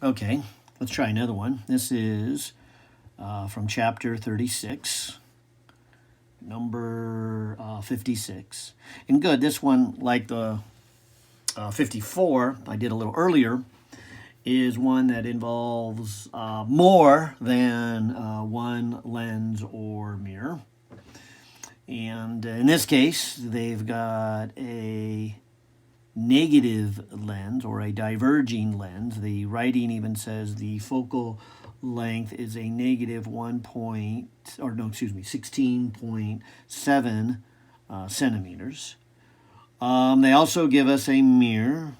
Okay, let's try another one. This is from chapter 36, number 56. And good, this one, like the 54 I did a little earlier, is one that involves more than one lens or mirror. And in this case, they've got a negative lens or a diverging lens. The writing even says the focal length is a negative 16.7 centimeters. They also give us a mirror.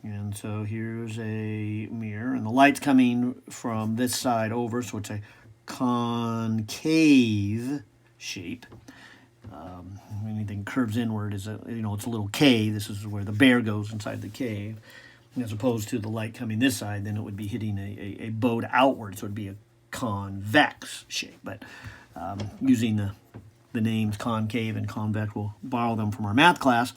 And so here's a mirror, and the light's coming from this side over, so it's a concave shape. Anything curves inward is it's a little cave. This is where the bear goes inside the cave, as opposed to the light coming this side. Then it would be hitting a boat outward, so it'd be a convex shape. But using the names concave and convex, we'll borrow them from our math class.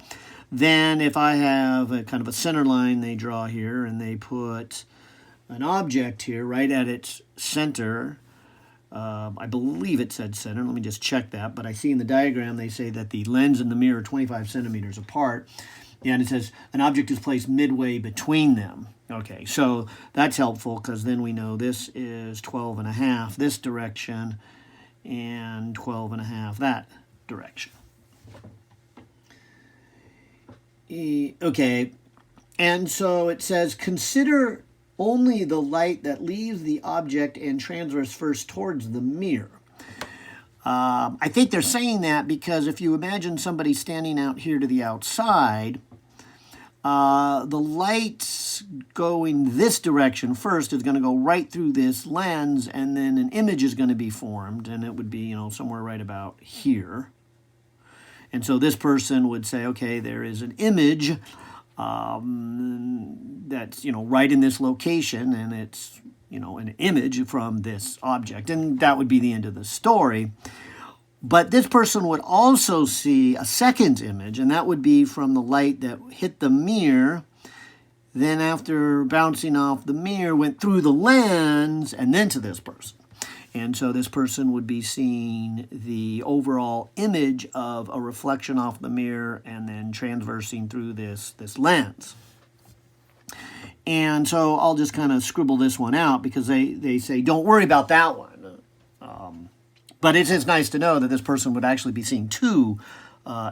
Then if I have a kind of a center line they draw here, and they put an object here right at its center. I believe it said center. Let me just check that. But I see in the diagram they say that the lens and the mirror are 25 centimeters apart. And it says an object is placed midway between them. Okay, so that's helpful because then we know this is 12 and a half this direction and 12 and a half that direction. Okay, and so it says consider only the light that leaves the object and transfers first towards the mirror. I think they're saying that because if you imagine somebody standing out here to the outside, the light going this direction first is going to go right through this lens, and then an image is going to be formed, and it would be, somewhere right about here. And so this person would say, okay, there is an image that's, right in this location, and it's, an image from this object. And that would be the end of the story. But this person would also see a second image, and that would be from the light that hit the mirror. Then after bouncing off the mirror, went through the lens, and then to this person. And so this person would be seeing the overall image of a reflection off the mirror and then transversing through this lens. And so I'll just kind of scribble this one out because they say, don't worry about that one. But it's just nice to know that this person would actually be seeing two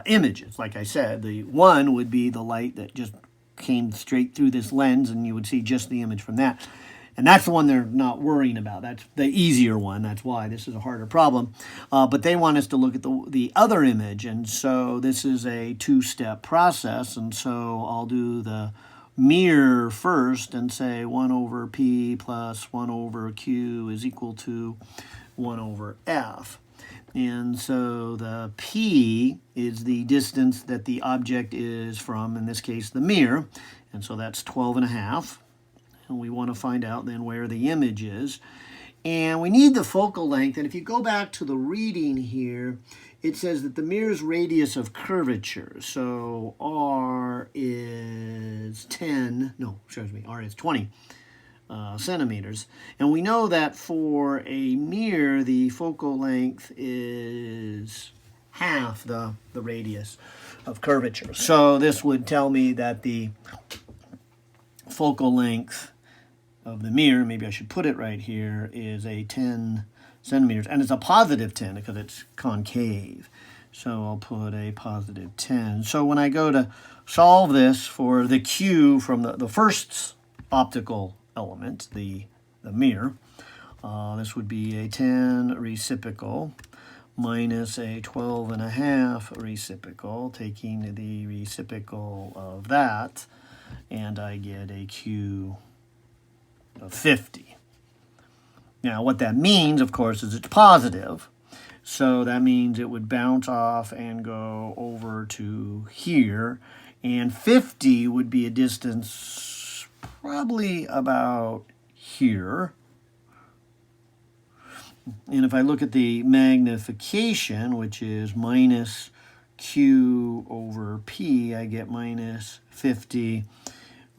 images. Like I said, the one would be the light that just came straight through this lens, and you would see just the image from that. And that's the one they're not worrying about. That's the easier one. That's why this is a harder problem. But they want us to look at the other image. And so this is a two-step process. And so I'll do the mirror first and say 1 over P plus 1 over Q is equal to 1 over F. And so the P is the distance that the object is from, in this case, the mirror. And so that's 12 and a half. And we want to find out then where the image is. And we need the focal length. And if you go back to the reading here, it says that the mirror's radius of curvature. So R is 20 centimeters. And we know that for a mirror, the focal length is half the radius of curvature. So this would tell me that the focal length of the mirror, maybe I should put it right here, is a 10 centimeters. And it's a positive 10 because it's concave. So I'll put a positive 10. So when I go to solve this for the Q from the first optical element, the mirror, this would be a 10 reciprocal minus a 12 and a half reciprocal, taking the reciprocal of that, and I get a Q of 50. Now, what that means, of course, is it's positive. So that means it would bounce off and go over to here. And 50 would be a distance probably about here. And if I look at the magnification, which is minus Q over P, I get minus 50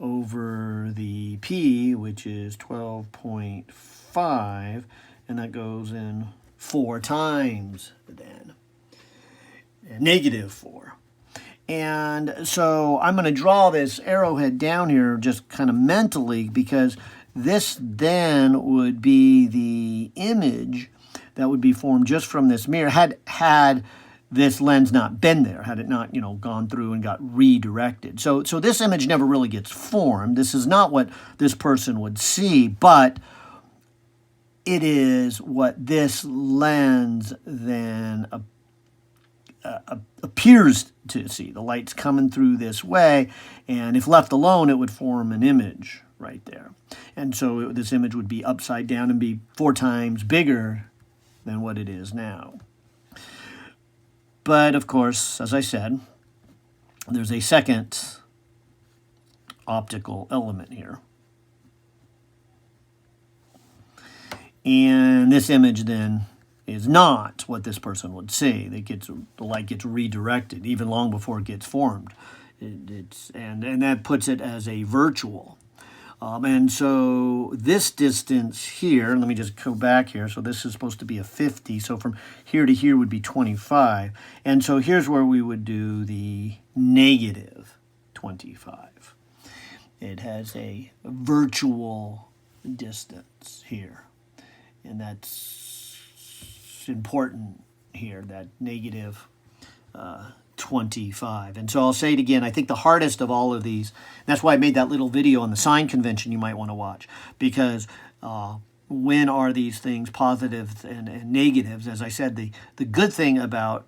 over the P, which is 12.5, and that goes in 4 times then, negative 4. And so I'm going to draw this arrowhead down here just kind of mentally, because this then would be the image that would be formed just from this mirror had this lens not been there, had it not, gone through and got redirected. So this image never really gets formed. This is not what this person would see, but it is what this lens then appears to see. The light's coming through this way, and if left alone, it would form an image right there. And so this image would be upside down and be 4 times bigger than what it is now. But of course, as I said, there's a second optical element here. And this image then is not what this person would see. The light gets redirected even long before it gets formed. And that puts it as a virtual. And so this distance here, let me just go back here. So this is supposed to be a 50. So from here to here would be 25. And so here's where we would do the negative 25. It has a virtual distance here. And that's important here, that negative 25. And so I'll say it again, I think the hardest of all of these, that's why I made that little video on the sign convention you might want to watch, because when are these things positives and negatives? As I said, the good thing about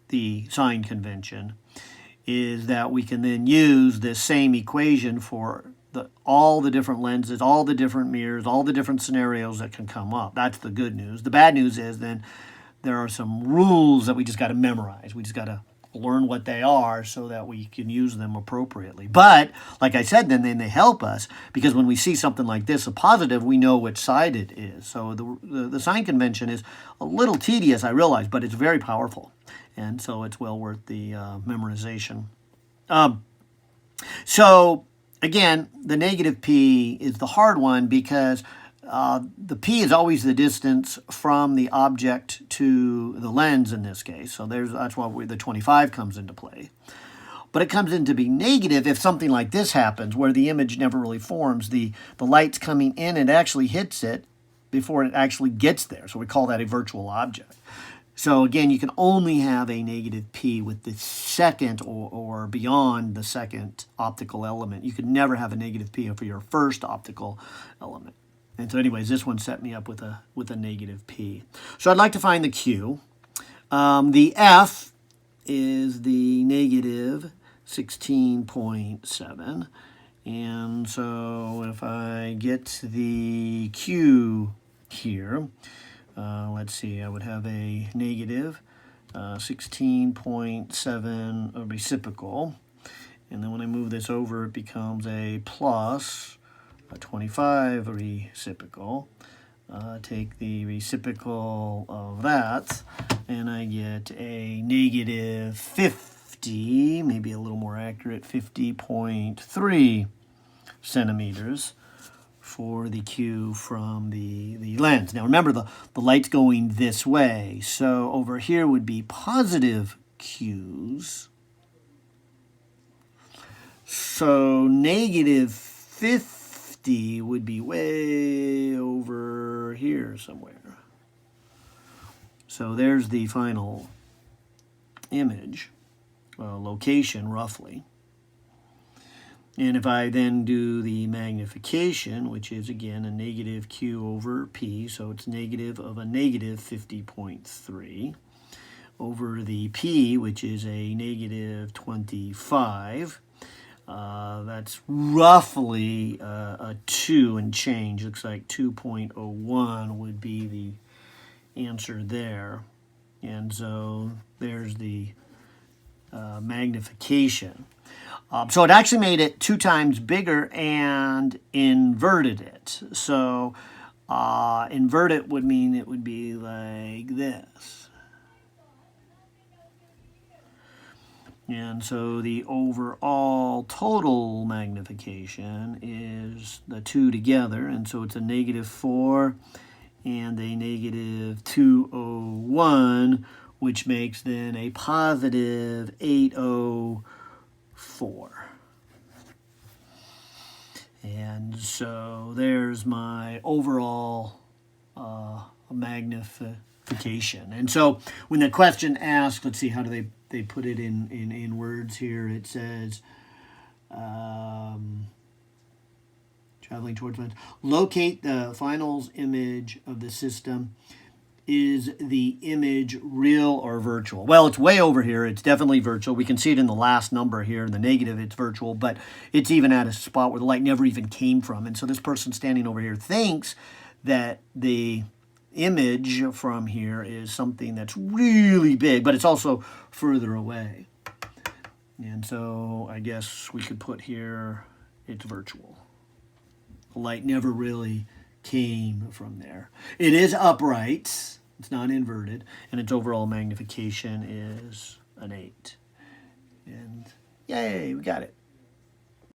the sign convention is that we can then use this same equation for all the different lenses, all the different mirrors, all the different scenarios that can come up. That's the good news. The bad news is then there are some rules that we just got to memorize. We just got to learn what they are so that we can use them appropriately. But like I said, then they help us, because when we see something like this, a positive, we know which side it is. So the sign convention is a little tedious, I realize, but it's very powerful. And so it's well worth the memorization. So again, the negative P is the hard one, because the P is always the distance from the object to the lens in this case. So that's why the 25 comes into play. But it comes in to be negative if something like this happens, where the image never really forms. The light's coming in and actually hits it before it actually gets there. So we call that a virtual object. So again, you can only have a negative P with the second or beyond the second optical element. You could never have a negative P for your first optical element. And so anyways, this one set me up with a negative P. So I'd like to find the Q. The F is the negative 16.7. And so if I get the Q here, let's see, I would have a negative 16.7 reciprocal. And then when I move this over, it becomes a plus a 25 reciprocal. Take the reciprocal of that, and I get a negative 50, maybe a little more accurate, 50.3 centimeters for the Q from the lens. Now remember, the light's going this way, so over here would be positive Qs. So negative 50 would be way over here somewhere. So there's the final image, location roughly. And if I then do the magnification, which is again a negative Q over P, so it's negative of a negative 50.3, over the P, which is a negative 25, that's roughly a 2 and change. Looks like 2.01 would be the answer there. And so there's the magnification. So it actually made it 2 times bigger and inverted it. So invert it would mean it would be like this. And so the overall total magnification is the two together. And so it's a -4 and a -201, which makes then a positive 804. And so there's my overall magnification. And so when the question asks, let's see, how do they put it in words here? It says, traveling towards lens, locate the finals image of the system. Is the image real or virtual? Well, it's way over here. It's definitely virtual. We can see it in the last number here. In the negative, it's virtual, but it's even at a spot where the light never even came from. And so this person standing over here thinks that the image from here is something that's really big, but it's also further away. And so I guess we could put here it's virtual. The light never really came from there. It is upright. It's not inverted, and its overall magnification is an 8. And yay, we got it.